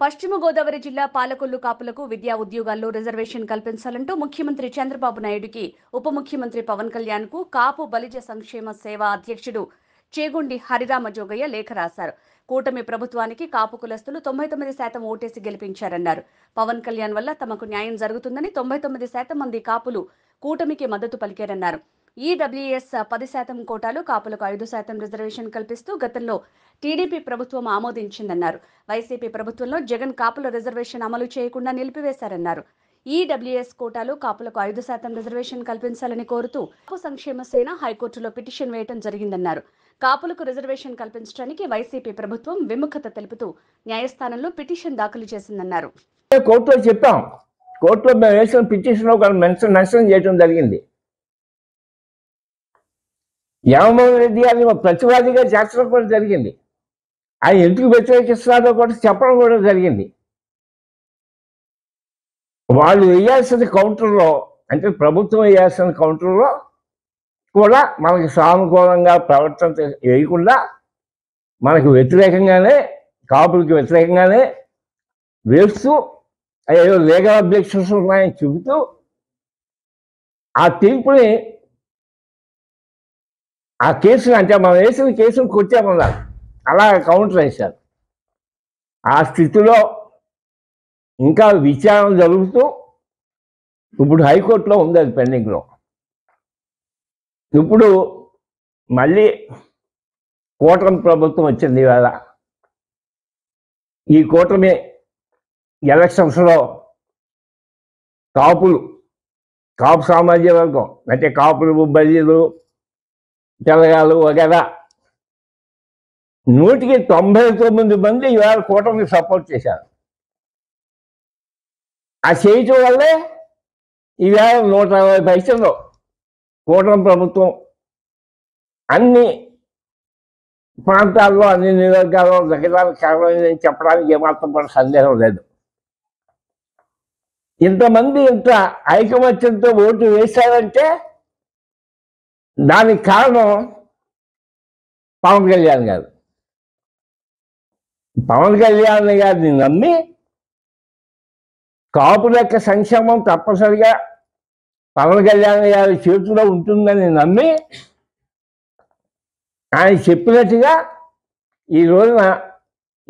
పశ్చిమ గోదావరి జిల్లా పాలకొల్లు కాపులకు విద్యా ఉద్యోగాల్లో రిజర్వేషన్ కల్పించాలంటూ ముఖ్యమంత్రి చంద్రబాబు నాయుడుకి ఉప ముఖ్యమంత్రి పవన్ కళ్యాణ్ కు కాపు బలిజ సంక్షేమ సేవ అధ్యక్షుడు చేగుండి హరిరామ జోగయ్య లేఖ రాశారు. కూటమి ప్రభుత్వానికి కాపు కులస్తులు 99% ఓటేసి గెలిపించారన్నారు. పవన్ కళ్యాణ్ వల్ల తమకు న్యాయం జరుగుతుందని 99% మంది కాపులు కూటమికి మద్దతు పలికారన్నారు. ఈడబ్ల్యూఎస్ 10% కోటాలు కాపులకు 5% రిజర్వేషన్ కల్పిస్తూ గతంలో టీడీపీ ప్రభుత్వం ఆమోదించిందన్నారు. వైసీపీ ప్రభుత్వంలో జగన్ కాపుల రిజర్వేషన్ అమలు చేయకుండా నిలిపివేశారన్నారు. ఈడబ్ల్యూఎస్ కోటాలు కాపులకు 5% రిజర్వేషన్ కల్పించాలని కోరుతూ కాపు సంక్షేమ సేన హైకోర్టులో పిటిషన్ వేయడం జరిగిందన్నారు. కాపులకు రిజర్వేషన్ కల్పించడానికి వైసీపీ ప్రభుత్వం విముఖత తెలుపుతూ న్యాయస్థానంలో పిటిషన్ దాఖలు చేసిందన్నారు. కోర్టులో చెప్పాం, కోర్టులో మేము వేసిన పిటిషన్లో మెన్షన్ చేయడం జరిగింది. జగన్మోహన్ రెడ్డి గారిని ప్రతివాదిగా చేర్చడం కూడా జరిగింది. ఆయన ఎందుకు వ్యతిరేకిస్తున్నారో కూడా చెప్పడం కూడా జరిగింది. వాళ్ళు వేయాల్సిన కౌంటర్లో, అంటే ప్రభుత్వం వేయాల్సిన కౌంటర్లో కూడా మనకి సానుకూలంగా ప్రవర్తన వేయకుండా మనకు వ్యతిరేకంగానే, కాపులకి వ్యతిరేకంగానే వేస్తూ ఏదో లీగల్ అబ్జెక్షన్స్ ఉన్నాయని చెబుతూ ఆ తీర్పుని, ఆ కేసుని, అంటే మనం వేసిన కేసును కొట్టామన్నారు, అలా కౌంటర్ వేశారు. ఆ స్థితిలో ఇంకా విచారణ జరుగుతూ ఇప్పుడు హైకోర్టులో ఉంది, అది పెండింగ్లో. ఇప్పుడు మళ్ళీ కూటమి ప్రభుత్వం వచ్చింది. ఇవాళ ఈ కూటమి ఎలక్షన్స్లో కాపు సామాజిక వర్గం, అంటే కాపులు, బలిజలు, తెలగాలు వగేరా 199 మంది ఇవాళ కూటమికి సపోర్ట్ చేశారు. ఆ చేయటం వల్లే ఈవేళ 120% కూటమి ప్రభుత్వం అన్ని ప్రాంతాల్లో, అన్ని నియోజకవర్గాల్లో జగడానికి కారణమైందని చెప్పడానికి ఏమాత్రం కూడా సందేహం లేదు. ఇంతమంది ఇంత ఐకమత్యంతో ఓటు వేశారంటే దానికి కారణం పవన్ కళ్యాణ్ గారు. పవన్ కళ్యాణ్ గారిని నమ్మి కాపుల యొక్క సంక్షేమం తప్పనిసరిగా పవన్ కళ్యాణ్ గారి చేతిలో ఉంటుందని నమ్మి ఆయన చెప్పినట్టుగా ఈ రోజున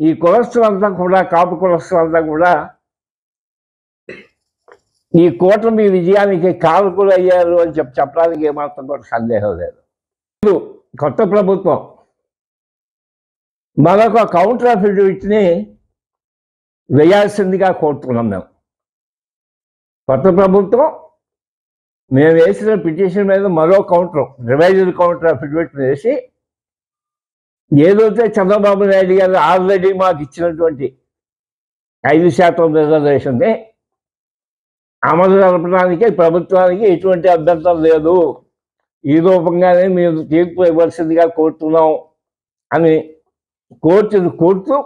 ఈ కులస్తులంతా కూడా, కాపు కులస్తులంతా కూడా ఈ కూటమి విజయానికి కారకులు అయ్యారు అని చెప్పడానికి ఏమాత్రం కూడా సందేహం లేదు. ఇప్పుడు కొత్త ప్రభుత్వం మరొక కౌంటర్ అఫిడవిట్ని వేయాల్సిందిగా కోరుతున్నాం. మేము కొత్త ప్రభుత్వం మేము వేసిన పిటిషన్ మీద మరో రివైజ్డ్ కౌంటర్ అఫిడవిట్ వేసి ఏదైతే చంద్రబాబు నాయుడు గారు ఆల్రెడీ మాకు ఇచ్చినటువంటి 5% రిజర్వేషన్ని అమలు జరపడానికి ప్రభుత్వానికి ఎటువంటి అభ్యంతరం లేదు, ఈ రూపంగానే మీరు తీర్పు ఇవ్వాల్సిందిగా కోరుతున్నాం అని కోర్టును కోరుతూ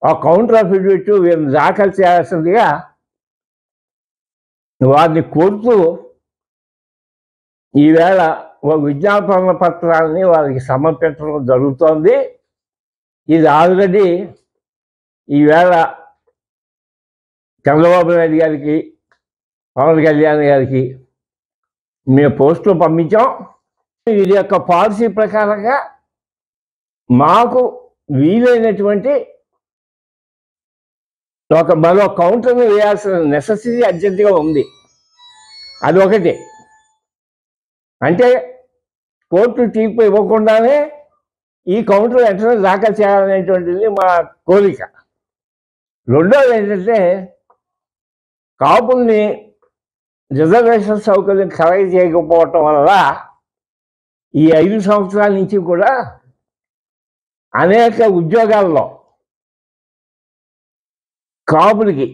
ఆ కౌంటర్ అఫిడవిట్ వీరిని దాఖలు చేయాల్సిందిగా వారిని కోరుతూ ఈవేళ ఒక విజ్ఞాపన పత్రాన్ని వారికి సమర్పించడం జరుగుతోంది. ఇది ఆల్రెడీ ఈవేళ చంద్రబాబు నాయుడు గారికి, పవన్ కళ్యాణ్ గారికి మేము పోస్టులు పంపించాం. వీరి యొక్క పాలసీ ప్రకారంగా మాకు వీలైనటువంటి మరో కౌంటర్ని వేయాల్సిన నెసెసిటీ అర్జెంటుగా ఉంది. అది ఒకటి. అంటే కోర్టు తీర్పు ఇవ్వకుండానే ఈ కౌంటర్ వెంటనే దాఖలు చేయాలనేటువంటిది మా కోరిక. రెండోది ఏంటంటే, కాపుల్ని రిజర్వేషన్ సౌకర్యం కలగ చేయకపోవటం వల్ల ఈ 5 సంవత్సరాల నుంచి కూడా అనేక ఉద్యోగాల్లో కాపులకి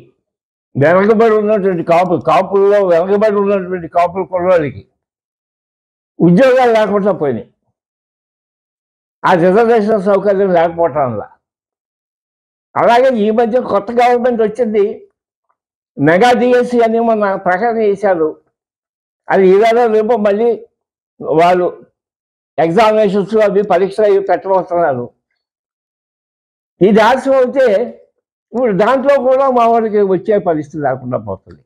వెనకబడి ఉన్నటువంటి కాపుల్లో వెనకబడి ఉన్నటువంటి కాపుల కుర్రాళ్ళకి ఉద్యోగాలు లేకుండా పోయినాయి. ఆ రిజర్వేషన్ సౌకర్యం లేకపోవటం వల్ల. అలాగే ఈ మధ్య కొత్త గవర్నమెంట్ వచ్చింది, మెగా డిఎస్సి అని మొన్న ప్రకటన చేశారు. అది ఈవేళ రేపు మళ్ళీ వాళ్ళు ఎగ్జామినేషన్స్ అవి పరీక్షలు అవి పెట్టబోతున్నారు. ఇది ఆలస్యం అయితే ఇప్పుడు దాంట్లో కూడా మా వాడికి వచ్చే పరిస్థితి లేకుండా పోతుంది.